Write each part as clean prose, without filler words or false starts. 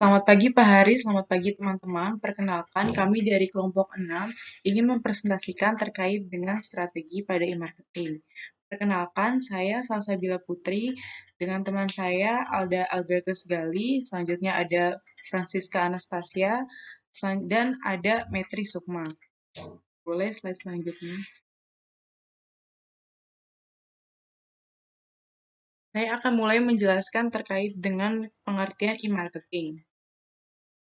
Selamat pagi Pak Hari, selamat pagi teman-teman. Perkenalkan, kami dari kelompok 6 ingin mempresentasikan terkait dengan strategi pada e-marketing. Perkenalkan, saya Salsabila Putri dengan teman saya Alda Albertus Gali, selanjutnya ada Francisca Anastasia, dan ada Metri Sukma. Boleh slide selanjutnya. Saya akan mulai menjelaskan terkait dengan pengertian e-marketing.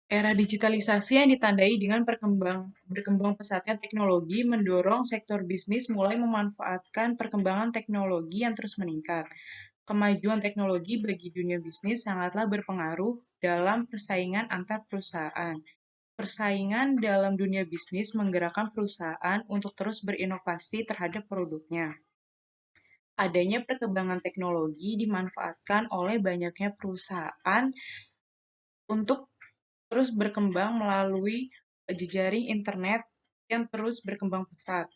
Era digitalisasi yang ditandai dengan berkembang pesatnya teknologi mendorong sektor bisnis mulai memanfaatkan perkembangan teknologi yang terus meningkat. Kemajuan teknologi bagi dunia bisnis sangatlah berpengaruh dalam persaingan antar perusahaan. Persaingan dalam dunia bisnis menggerakkan perusahaan untuk terus berinovasi terhadap produknya. Adanya perkembangan teknologi dimanfaatkan oleh banyaknya perusahaan untuk terus berkembang melalui jejaring internet yang terus berkembang pesat.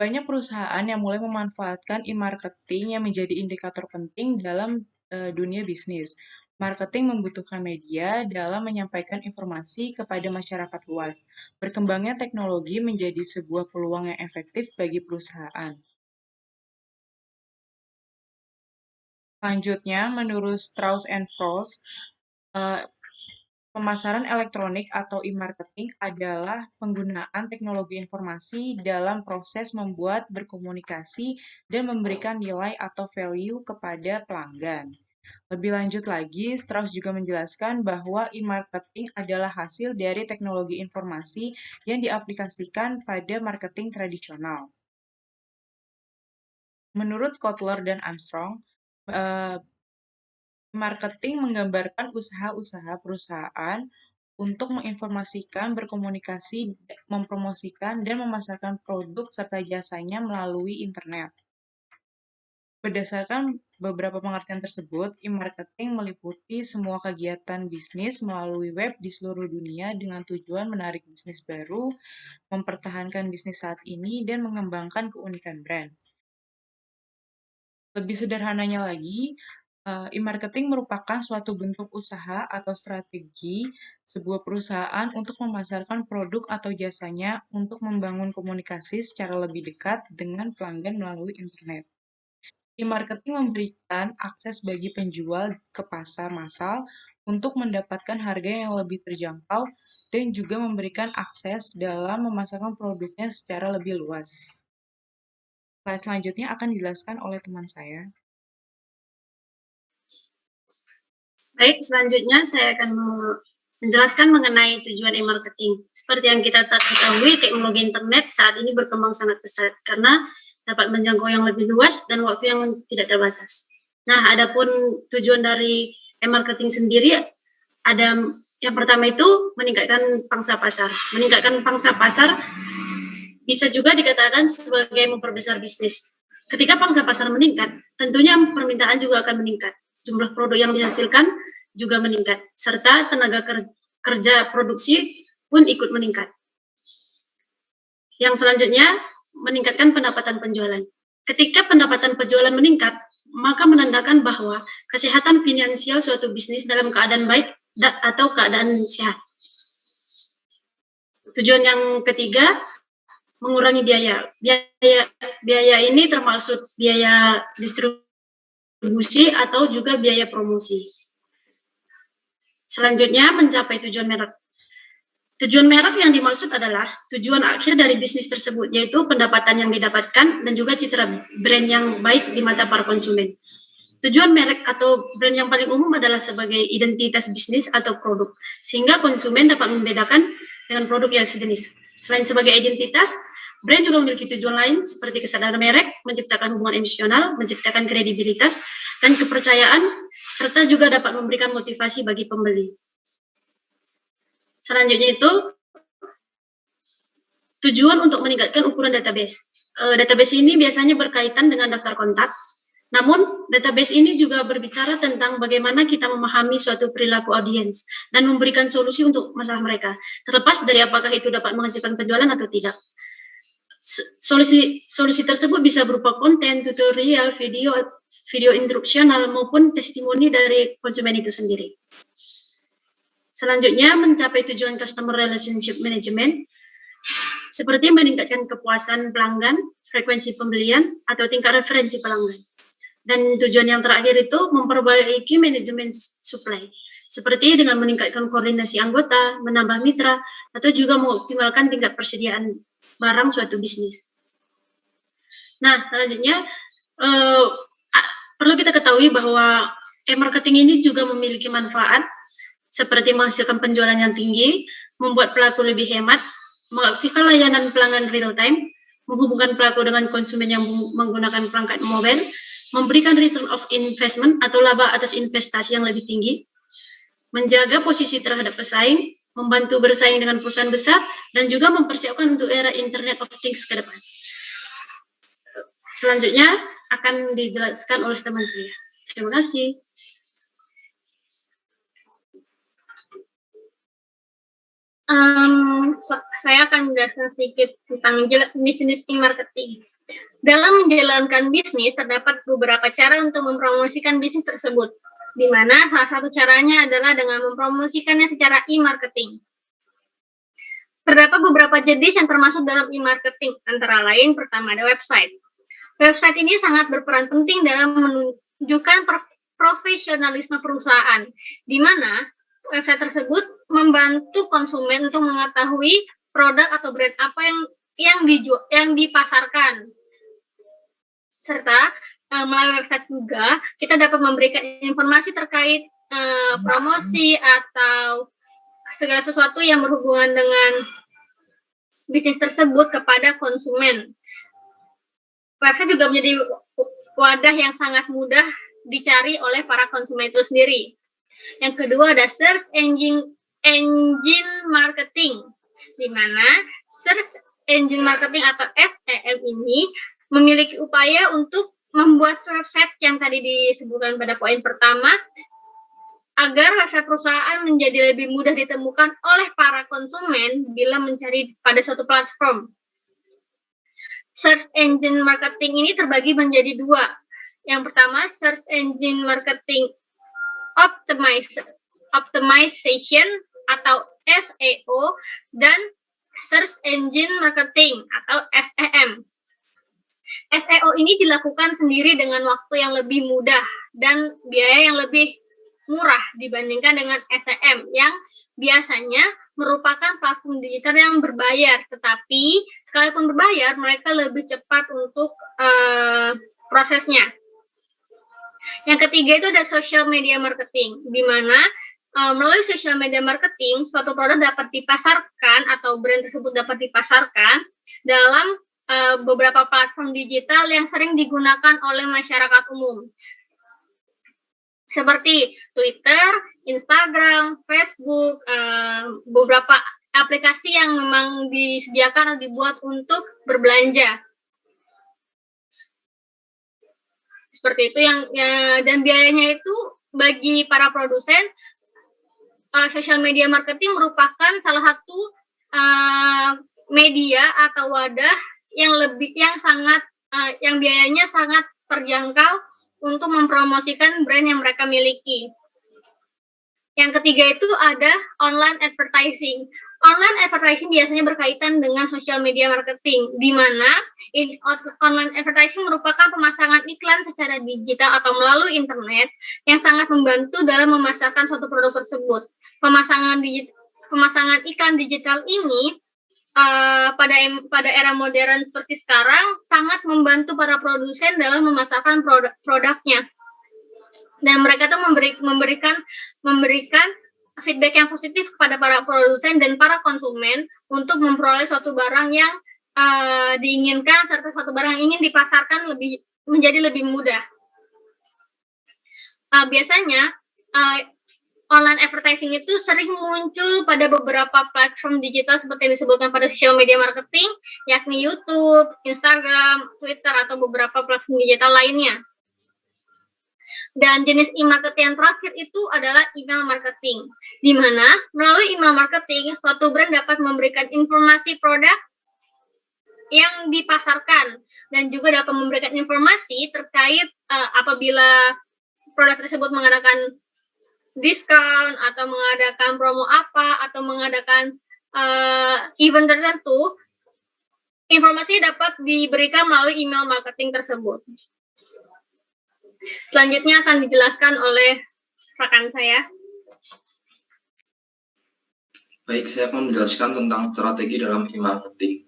Banyak perusahaan yang mulai memanfaatkan e-marketing yang menjadi indikator penting dalam dunia bisnis. Marketing membutuhkan media dalam menyampaikan informasi kepada masyarakat luas. Berkembangnya teknologi menjadi sebuah peluang yang efektif bagi perusahaan. Selanjutnya, menurut Strauss and Frost, pemasaran elektronik atau e-marketing adalah penggunaan teknologi informasi dalam proses membuat, berkomunikasi, dan memberikan nilai atau value kepada pelanggan. Lebih lanjut lagi, Strauss juga menjelaskan bahwa e-marketing adalah hasil dari teknologi informasi yang diaplikasikan pada marketing tradisional. Menurut Kotler dan Armstrong, marketing menggambarkan usaha-usaha perusahaan untuk menginformasikan, berkomunikasi, mempromosikan, dan memasarkan produk serta jasanya melalui internet. Berdasarkan beberapa pengertian tersebut, e-marketing meliputi semua kegiatan bisnis melalui web di seluruh dunia dengan tujuan menarik bisnis baru, mempertahankan bisnis saat ini, dan mengembangkan keunikan brand. Lebih sederhananya lagi, e-marketing merupakan suatu bentuk usaha atau strategi sebuah perusahaan untuk memasarkan produk atau jasanya untuk membangun komunikasi secara lebih dekat dengan pelanggan melalui internet. E-marketing memberikan akses bagi penjual ke pasar massal untuk mendapatkan harga yang lebih terjangkau dan juga memberikan akses dalam memasarkan produknya secara lebih luas. Slide selanjutnya akan dijelaskan oleh teman saya. Baik, selanjutnya saya akan menjelaskan mengenai tujuan e-marketing. Seperti yang kita ketahui, teknologi internet saat ini berkembang sangat pesat karena dapat menjangkau yang lebih luas dan waktu yang tidak terbatas. Nah, adapun tujuan dari e-marketing sendiri, ada yang pertama itu meningkatkan pangsa pasar. Meningkatkan pangsa pasar bisa juga dikatakan sebagai memperbesar bisnis. Ketika pangsa pasar meningkat, tentunya permintaan juga akan meningkat. Jumlah produk yang dihasilkan juga meningkat, serta tenaga kerja produksi pun ikut meningkat. Yang selanjutnya, meningkatkan pendapatan penjualan. Ketika pendapatan penjualan meningkat, maka menandakan bahwa kesehatan finansial suatu bisnis dalam keadaan baik atau keadaan sehat. Tujuan yang ketiga, mengurangi biaya. Biaya ini termasuk biaya distribusi atau juga biaya promosi. Selanjutnya, mencapai tujuan merek. Tujuan merek yang dimaksud adalah tujuan akhir dari bisnis tersebut, yaitu pendapatan yang didapatkan dan juga citra brand yang baik di mata para konsumen. Tujuan merek atau brand yang paling umum adalah sebagai identitas bisnis atau produk, sehingga konsumen dapat membedakan dengan produk yang sejenis. Selain sebagai identitas, brand juga memiliki tujuan lain seperti kesadaran merek, menciptakan hubungan emosional, menciptakan kredibilitas dan kepercayaan, serta juga dapat memberikan motivasi bagi pembeli. Selanjutnya itu, tujuan untuk meningkatkan ukuran database. Database ini biasanya berkaitan dengan daftar kontak, namun database ini juga berbicara tentang bagaimana kita memahami suatu perilaku audiens dan memberikan solusi untuk masalah mereka, terlepas dari apakah itu dapat menghasilkan penjualan atau tidak. Solusi tersebut bisa berupa konten, tutorial, video instruksional maupun testimoni dari konsumen itu sendiri. Selanjutnya, mencapai tujuan customer relationship management, seperti meningkatkan kepuasan pelanggan, frekuensi pembelian, atau tingkat referensi pelanggan. Dan tujuan yang terakhir itu memperbaiki manajemen supply, seperti dengan meningkatkan koordinasi anggota, menambah mitra, atau juga mengoptimalkan tingkat persediaan barang suatu bisnis. Nah, selanjutnya perlu kita ketahui bahwa e-marketing ini juga memiliki manfaat seperti menghasilkan penjualan yang tinggi, membuat pelaku lebih hemat, mengaktifkan layanan pelanggan real time, menghubungkan pelaku dengan konsumen yang menggunakan perangkat mobile, memberikan return of investment atau laba atas investasi yang lebih tinggi, menjaga posisi terhadap pesaing, membantu bersaing dengan perusahaan besar, dan juga mempersiapkan untuk era Internet of Things ke depan. Selanjutnya akan dijelaskan oleh teman saya. Terima kasih. Saya akan menjelaskan sedikit tentang bisnis e-marketing. Dalam menjalankan bisnis, terdapat beberapa cara untuk mempromosikan bisnis tersebut, di mana salah satu caranya adalah dengan mempromosikannya secara e-marketing. Terdapat beberapa jenis yang termasuk dalam e-marketing, antara lain pertama ada website. Website ini sangat berperan penting dalam menunjukkan profesionalisme perusahaan, di mana website tersebut membantu konsumen untuk mengetahui produk atau brand apa yang dipasarkan. Serta melalui website juga kita dapat memberikan informasi terkait promosi atau segala sesuatu yang berhubungan dengan bisnis tersebut kepada konsumen. Website juga menjadi wadah yang sangat mudah dicari oleh para konsumen itu sendiri. Yang kedua ada search engine marketing, di mana search engine marketing atau SEM ini memiliki upaya untuk membuat website yang tadi disebutkan pada poin pertama, agar website perusahaan menjadi lebih mudah ditemukan oleh para konsumen bila mencari pada suatu platform. Search engine marketing ini terbagi menjadi dua. Yang pertama, search engine marketing optimization atau SEO, dan search engine marketing atau SEM. SEO ini dilakukan sendiri dengan waktu yang lebih mudah dan biaya yang lebih murah dibandingkan dengan SEM yang biasanya merupakan platform digital yang berbayar, tetapi sekalipun berbayar mereka lebih cepat untuk prosesnya. Yang ketiga itu ada social media marketing, di mana melalui social media marketing suatu produk dapat dipasarkan atau brand tersebut dapat dipasarkan dalam beberapa platform digital yang sering digunakan oleh masyarakat umum, seperti Twitter, Instagram, Facebook, beberapa aplikasi yang memang disediakan atau dibuat untuk berbelanja. Seperti itu dan biayanya itu bagi para produsen, social media marketing merupakan salah satu media atau wadah yang biayanya sangat terjangkau untuk mempromosikan brand yang mereka miliki. Yang ketiga itu ada online advertising. Online advertising biasanya berkaitan dengan social media marketing, di mana online advertising merupakan pemasangan iklan secara digital atau melalui internet yang sangat membantu dalam memasarkan suatu produk tersebut. Pemasangan iklan digital ini pada era modern seperti sekarang sangat membantu para produsen dalam memasarkan produknya, dan mereka tuh memberikan feedback yang positif kepada para produsen dan para konsumen untuk memperoleh suatu barang yang diinginkan serta suatu barang yang ingin dipasarkan menjadi lebih mudah. Biasanya online advertising itu sering muncul pada beberapa platform digital seperti yang disebutkan pada social media marketing, yakni YouTube, Instagram, Twitter, atau beberapa platform digital lainnya. Dan jenis e-marketing yang terakhir itu adalah email marketing, di mana melalui email marketing suatu brand dapat memberikan informasi produk yang dipasarkan, dan juga dapat memberikan informasi terkait apabila produk tersebut mengadakan diskon atau mengadakan promo apa atau mengadakan event tertentu. Informasi dapat diberikan melalui email marketing tersebut. Selanjutnya akan dijelaskan oleh rekan saya. Baik, saya akan menjelaskan tentang strategi dalam e-marketing.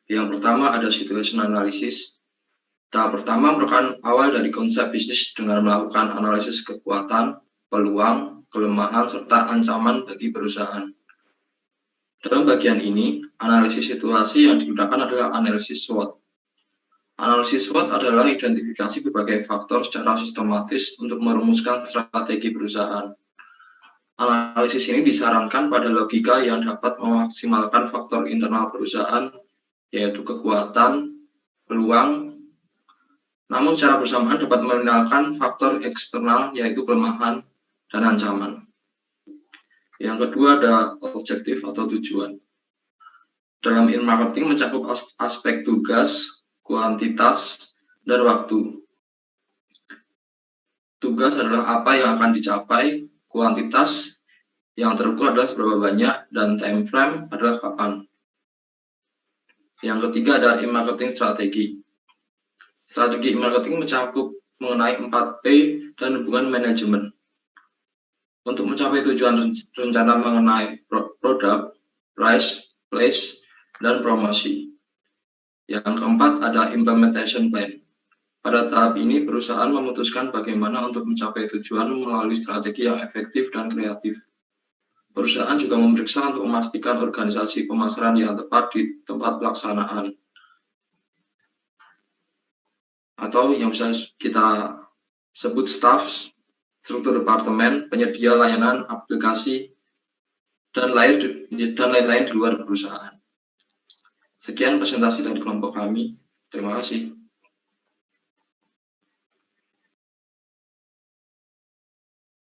Yang pertama ada situation analysis. Tahap pertama merupakan awal dari konsep bisnis dengan melakukan analisis kekuatan, peluang, kelemahan, serta ancaman bagi perusahaan. Dalam bagian ini, analisis situasi yang digunakan adalah analisis SWOT. Analisis SWOT adalah identifikasi berbagai faktor secara sistematis untuk merumuskan strategi perusahaan. Analisis ini disarankan pada logika yang dapat memaksimalkan faktor internal perusahaan, yaitu kekuatan, peluang, namun secara bersamaan dapat mengenalkan faktor eksternal, yaitu kelemahan dan ancaman. Yang kedua ada objektif atau tujuan. Dalam e-marketing mencakup aspek tugas, kuantitas, dan waktu. Tugas adalah apa yang akan dicapai, kuantitas yang terukur adalah seberapa banyak, dan time frame adalah kapan. Yang ketiga ada e-marketing strategi. Strategi e-marketing mencakup mengenai 4P dan hubungan manajemen. Untuk mencapai tujuan rencana mengenai produk, price, place, dan promosi. Yang keempat ada implementation plan. Pada tahap ini, perusahaan memutuskan bagaimana untuk mencapai tujuan melalui strategi yang efektif dan kreatif. Perusahaan juga memeriksa untuk memastikan organisasi pemasaran yang tepat di tempat pelaksanaan. Atau yang bisa kita sebut staff, struktur departemen, penyedia layanan, aplikasi, dan lain-lain di luar perusahaan. Sekian presentasi dari kelompok kami. Terima kasih.